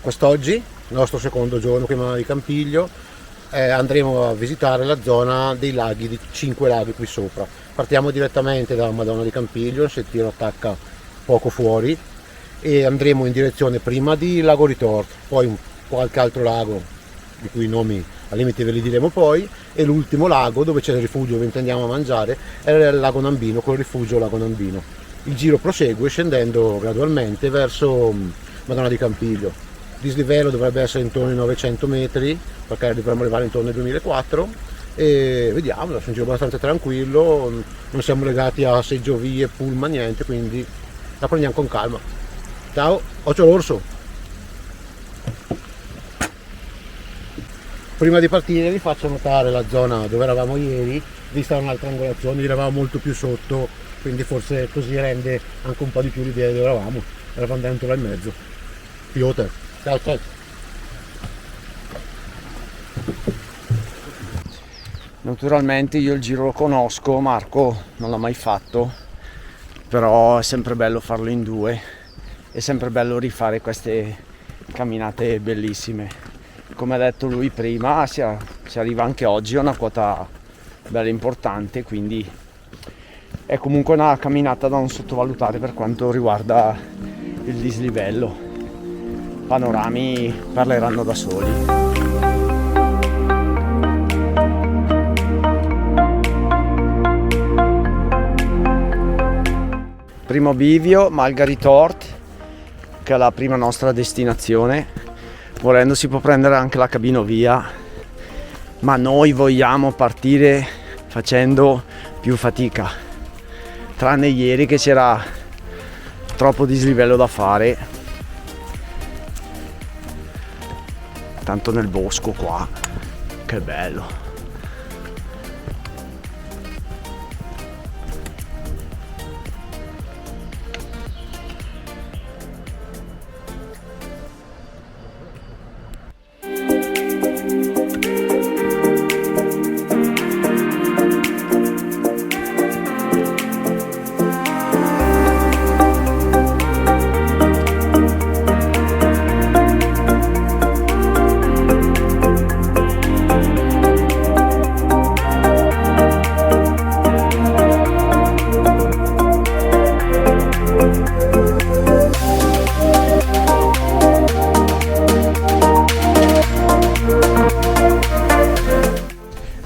Quest'oggi, il nostro secondo giorno qui a Madonna di Campiglio, andremo a visitare la zona dei laghi, di 5 laghi qui sopra. Partiamo direttamente da Madonna di Campiglio, il sentiero attacca poco fuori, e andremo in direzione prima di Lago Ritorto, poi qualche altro lago di cui i nomi al limite ve li diremo poi, e l'ultimo lago dove c'è il rifugio dove intendiamo a mangiare è il lago Nambino, col rifugio Lago Nambino. Il giro prosegue scendendo gradualmente verso Madonna di Campiglio. Il dislivello dovrebbe essere intorno ai 900 metri, perché dovremmo arrivare intorno ai 2004, e vediamo, è un giro abbastanza tranquillo, non siamo legati a seggiovie, pullman, niente, quindi la prendiamo con calma. Ciao, occhio l'orso! Prima di partire vi faccio notare la zona dove eravamo ieri, vista un'altra angolazione, eravamo molto più sotto, quindi forse così rende anche un po' di più l'idea di dove eravamo dentro nel mezzo. Piotr, ciao ciao! Naturalmente io il giro lo conosco, Marco non l'ha mai fatto, però è sempre bello farlo in due, è sempre bello rifare queste camminate bellissime. Come ha detto lui prima, si arriva anche oggi a una quota bella importante, quindi è comunque una camminata da non sottovalutare per quanto riguarda il dislivello. Panorami parleranno da soli. Primo bivio, Malgaritort, che è la prima nostra destinazione. Volendo si può prendere anche la cabinovia, ma noi vogliamo partire facendo più fatica, tranne ieri che c'era troppo dislivello da fare, tanto nel bosco qua, che bello.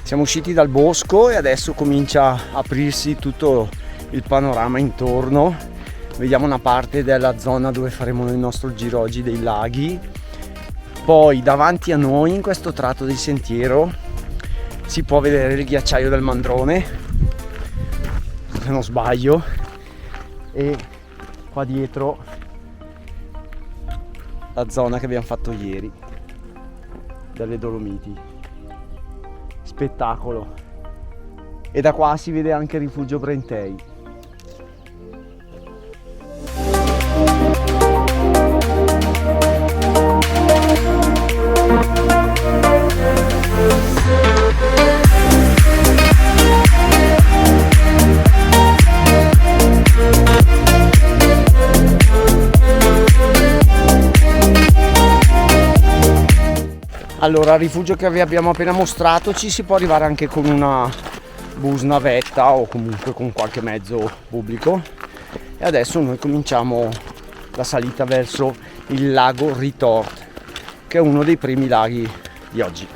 Siamo usciti dal bosco e adesso comincia a aprirsi tutto il panorama intorno. Vediamo una parte della zona dove faremo il nostro giro oggi dei laghi. Poi davanti a noi, in questo tratto di sentiero, si può vedere il ghiacciaio del Mandrone, se non sbaglio, e qua dietro la zona che abbiamo fatto ieri delle Dolomiti. Spettacolo, e da qua si vede anche il rifugio Brentei. Allora, al rifugio che vi abbiamo appena mostrato ci si può arrivare anche con una bus navetta o comunque con qualche mezzo pubblico, e adesso noi cominciamo la salita verso il lago Ritort, che è uno dei primi laghi di oggi.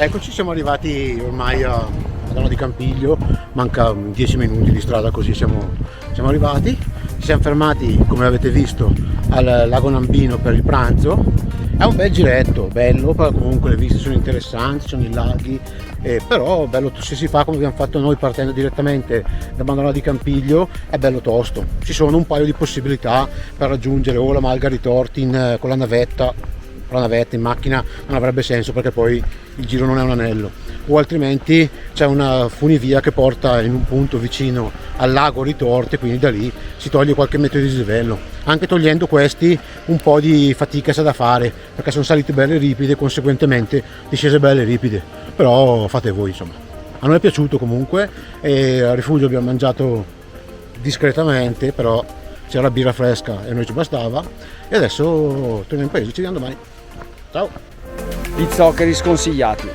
Eccoci, siamo arrivati ormai a Madonna di Campiglio, manca 10 minuti di strada così siamo arrivati. Ci siamo fermati, come avete visto, al lago Nambino per il pranzo. È un bel giretto, bello, però comunque le viste sono interessanti, sono i laghi, però bello, se si fa come abbiamo fatto noi partendo direttamente da Madonna di Campiglio è bello tosto. Ci sono un paio di possibilità per raggiungere o la Margaritorti con la navetta in macchina non avrebbe senso perché poi il giro non è un anello, o altrimenti c'è una funivia che porta in un punto vicino al lago Ritorte, quindi da lì si toglie qualche metro di dislivello. Anche togliendo questi un po' di fatica c'è da fare perché sono salite belle ripide, conseguentemente discese belle ripide, però fate voi insomma. A noi è piaciuto comunque e al rifugio abbiamo mangiato discretamente, però c'era birra fresca e a noi ci bastava, e adesso torniamo in paese, ci vediamo domani. Ciao! Pizzoccheri sconsigliati.